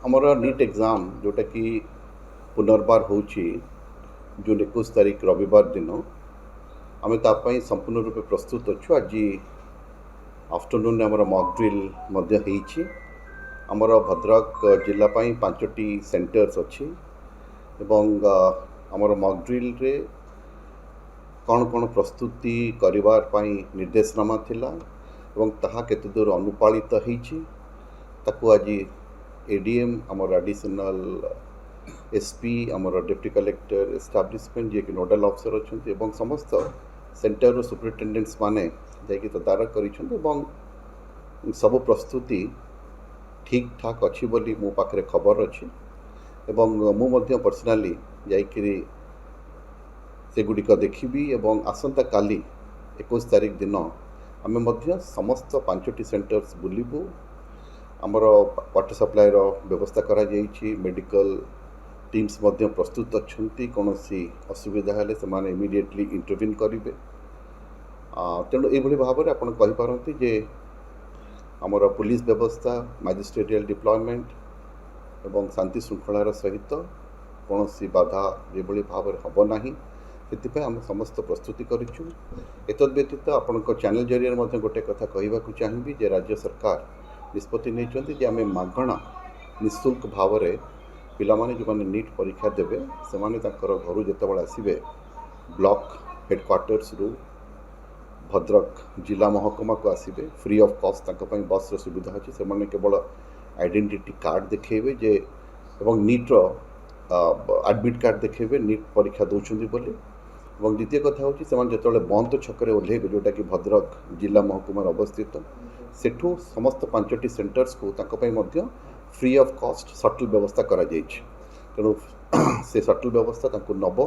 आमर NEET exam जोटा कि पुनर्बार हो जून 21 तारीख रविवार दिन आम तापाई संपूर्ण रूपे प्रस्तुत अच्छु। आज आफ्टरनून आमर मॉक ड्रिल आमर भद्रक जिलापाई 5टी सेंटर्स अच्छी आमर मॉक ड्रिल रे कौन कौन प्रस्तुति करिवार पाई निर्देशनामा थिला एवं ताहा केते दूर अनुपालित होईछि ताकू आज एडीएम आमर एडिशनल एसपी आमर डिप्टी कलेक्टर एस्टाब्लिशमेंट जे कि नोडल ऑफिसर अच्छे एवं समस्त सेंटर सुपरिटेंडेंट्स माने जाकि तदारक करिछन्ते एवं सब प्रस्तुति ठीक ठाक अच्छी बोली मो पाखरे खबर अच्छी एवं मु मध्य पर्सनाली जाइकिरी सेगुड़िक देखी एवं आसंता काली 21 तारीख दिन आम समस्त 5टी सेंटर्स बुलू। आमर वाटर सप्लाई व्यवस्था करा जाइछि, मेडिकल टीम्स मध्य प्रस्तुत अच्छी कौन असुविधा हेले से माने इमिडिएटली इंटरवीन करेंगे। तेणु ये भाव में आपड़ कहींपारती जे आमर पुलिस व्यवस्था मैजिस्ट्रेटियल डिप्लॉयमेंट एवं शांति श्रृंखलार सहित कौन बाधा ये भाव में हम ना से आम समस्त प्रस्तुति करूँ। एतद व्यतीत आपण चैनल जरिए गोटे कथा कहवाक चाहिए जे राज्य सरकार निष्पत्ति नहीं आम मागणा निःशुल्क भाव में पिला माने जो माने नीट परीक्षा देवे से माने ताकर घर जिते आसवे ब्लॉक हेडक्वार्टर्स रु भद्रक जिला महकुमा को आसवे फ्री ऑफ कॉस्ट तांको बस सुविधा अच्छी से माने केवल आइडेंटिटी कार्ड देखेबे जे एवं नीट एडमिट कार्ड देखेबे नीट परीक्षा दौरान बोली। और द्वितीय कथा हूँ जो बंद छकरे ओह्लैबे जोटा कि भद्रक जिला महकुमार अवस्थित सेठू समस्त 5टी सेंटर्स को तांको फ्री ऑफ कॉस्ट शटल व्यवस्था करा जाइछि। तेणु से शटल व्यवस्था नब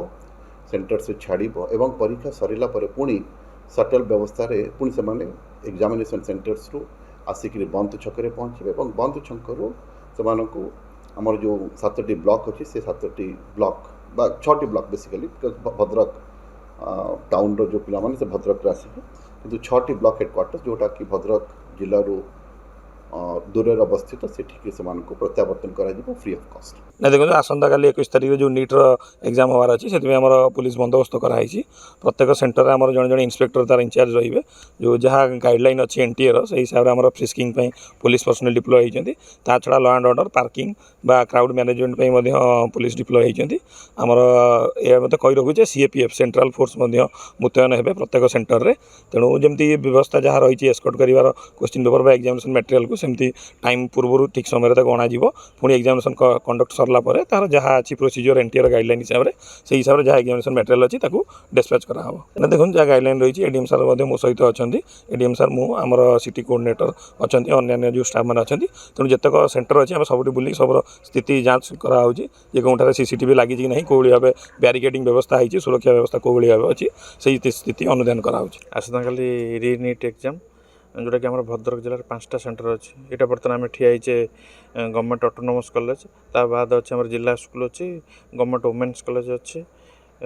सेंटर से छाड़ब एवं परीक्षा सरिला परे पुणी शटल व्यवस्था रे पुणी से माने एग्जामिनेशन सेंटर्स रु आसिक बंद छकरे पहुँचे और बंद छकरू से आमर जो 7टी ब्लॉक अच्छी से 7टी ब्लॉक बा 6टी ब्लॉक बेसिकली भद्रक टाउन रो जो पिला माने से भद्रक आसवे किंतु 6टी ब्लॉक हेडक्वार्टर जोटा कि भद्रक जिलू दूर अवस्थित से प्रत्यावर्तन करा फ्री ऑफ कॉस्ट। ना देखो आसंता काली 21 तारीख जो नीट्र एग्जाम होवार अच्छी से आम पुलिस बंदोबस्त कराई प्रत्येक सेंटर आम जड़े जड़े इंस्पेक्टर तार इंचार्ज रे जो जहाँ गाइडलाइन अच्छी एनटीए से हिसाब से फ्रिस्किंग पुलिस पर्सनल डिप्लॉय होती ता छड़ा लॉ एंड ऑर्डर पार्किंग बा क्राउड मैनेजमेंट पुलिस डिप्लॉय होती आमर यह मत कही रखुचे सीएपीएफ सेंट्रल फोर्स मुतयन हे प्रत्येक सेंटर में। तेणु जमी व्यवस्था जहाँ रही एस्कॉर्ट कर क्वेश्चन पेपर बा एग्जामिनेशन मटेरियल को सेमती टाइम पूर्व ठीक समय अणाजी पुणी एग्जामिनेशन कंडक्ट सरला तार जहाँ अच्छी प्रोसीजर एनटीआर गाइडलाइन हिसाब से हिसाब से जहाँ एग्जामिनेशन मटेरियल अच्छी डिस्पैच करा ना देखो जहाँ गाइडलाइन रही एडीएम सार मो सहित अच्छा एडीएम सार मु आमर सिटी कोऑर्डिनेटर अच्छा अन्य जो स्टाफ मैंने अच्छा तेणु जितक सेंटर अच्छी आम सब बुल सब स्थिति जांच कराऊँगी जे कौन सीसीटीवी लगी कि नहीं कौली भाव बैरिकेडिंग व्यवस्था होती सुरक्षा व्यवस्था कौली भाव अच्छी से स्थिति अनुधान कराऊँगी। आसता काली रीनीट एग्जाम जोटा कि आम भद्रक जिले 5टा सेंटर अच्छी यहाँ बर्तमान आम ठियाचे गवर्नमेंट ऑटोनोमस कॉलेज ता बाद अच्छे आम जिला स्कूल अच्छी गवर्नमेंट वुमेन्स कॉलेज अच्छी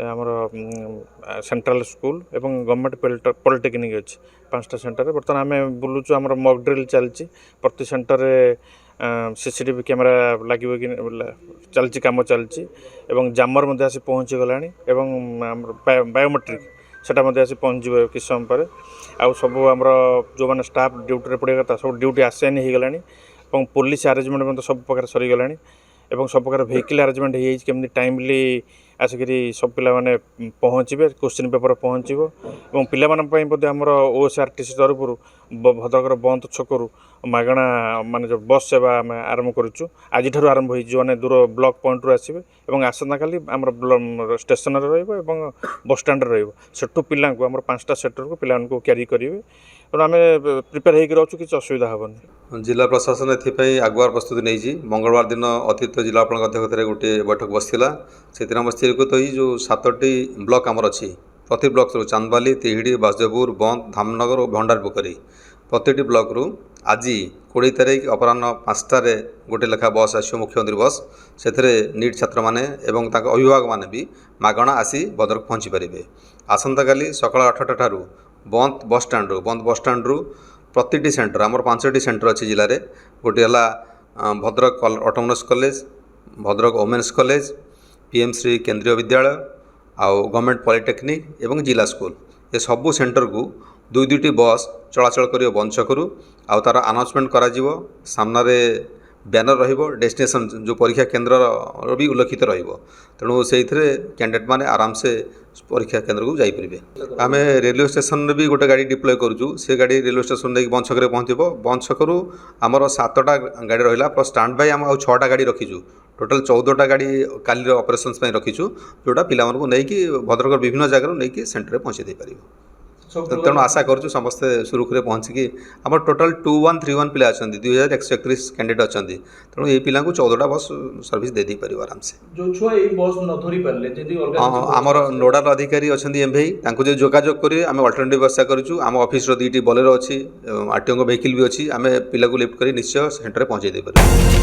आमर सेंट्रल स्कूल एवं गवर्नमेंट पॉलिटेक्निक अच्छी 5टा सेंटर बर्तमान आम बुलूचु आमर मॉक ड्रिल चलती प्रति सेंटर सीसीटीवी कैमेरा लगे कि चलती कम चलती जामर आसी पहुँची गला बायोमेट्रिक सेटा आसी पहुँच कि समय पर आउ सब आम जो मैंने स्टाफ ड्यूटी पड़ा कथा सब ड्यूटी आसाइन हो गला पुलिस अरेंजमेंट सब प्रकार सरीगला सब प्रकार व्हीकल अरेंजमेंट होमती टाइमली आसिक सब पिला माने पहुँचे क्वेश्चन पेपर पहुँचो और पाई आमर ओएसआरटीसी तरफ भद्रकर बंद छकरू मागणा माने जो बस सेवा आम आरंभ करुचु आज आरंभ हो जो दूर ब्लॉक पॉइंट रू आसवे और आसंता काली आमर स्टेशन रही बस स्टैंड रही पिला आम 5टा सेक्टर को पिला क्यारी करेंगे तेणु आम प्रिपेयर होकर किसी असुविधा हेनी। जिला प्रशासन एपाई आगुआ प्रस्तुति नहीं मंगलवार दिन अतिरिक्त जिलापाल अध्यक्षतार गोटे बैठक बसला से बस्ती जो 7टी ब्लॉक आमर अच्छी प्रति ब्लॉक चांदबाली तिहिड़ी बासदेवपुर बंद धामनगर और भंडारपोखरी प्रति ब्लॉक रु आज 20 तारीख अपराह्न 5टारे गोटे लेखा बस आसो मुख्यमंत्री बस से नीट छात्र मैंने एवं अभिभावक मैंने भी मागणा आसी भद्रक पहुँची पारे। आसंता काली सकाल 8टा ठारू बंद बस स्टाण्ड रु प्रति सेंटर आमर 5टी सेंटर अच्छी जिले में गोटे है Bhadrak autonomous college, Bhadrak women's college, PM Shri केंद्रीय विद्यालय आउ गवर्नमेंट पॉलिटेक्निक एवं जिला स्कूल ये सबू सेंटर को दुई दुईटी बस चलाचल कर बंद छकरू आउ तार अनाउंसमेंट करा जीवो सामना रे बैनर रहिबो डेस्टिनेशन जो परीक्षा केंद्र भी उल्लेखित रहिबो तेणु से कैंडिडेट माने आराम से परीक्षा केंद्र को जाई परिबे। आम रेलवे स्टेशन रे भी गोटे गाड़ी डिप्लॉय करूँ से गाड़ी रेलवे स्टेशन नहीं बंद छक पहुँचब बंद छकरू आमर 7टा गाड़ी रहा प्लस स्टैंड बाय आम 6टा गाड़ी रखीचु टोटाल 14टा गाड़ी काली ऑपरेशंस रखीचु जोटा पिला नहीं कि भद्रक विभिन्न जगह नहीं कि सेंटर में पहुँचे पार तेणु आशा करूँ समस्ते सुरुखुरे पहुँचिकी आम टोटाल 2131 पिला अच्छा 2131 कैंडिडेट अच्छा तेणु ये पिला 14टा बस सर्विस दे पार आराम से जो छुआ ये बस न धरी पारले जदी हाँ आमर नोडाल अधिकारी अच्छा एमभई जो जोगाजोग करेंगे आम अल्टरनेटिव व्यवस्था करूँ आम ऑफिस 2टी बोलेरो अच्छी आरटीओ वेहिकल भी अच्छी आम पिला लिफ्ट कर निश्चय सेंटर में पहुँचे पार।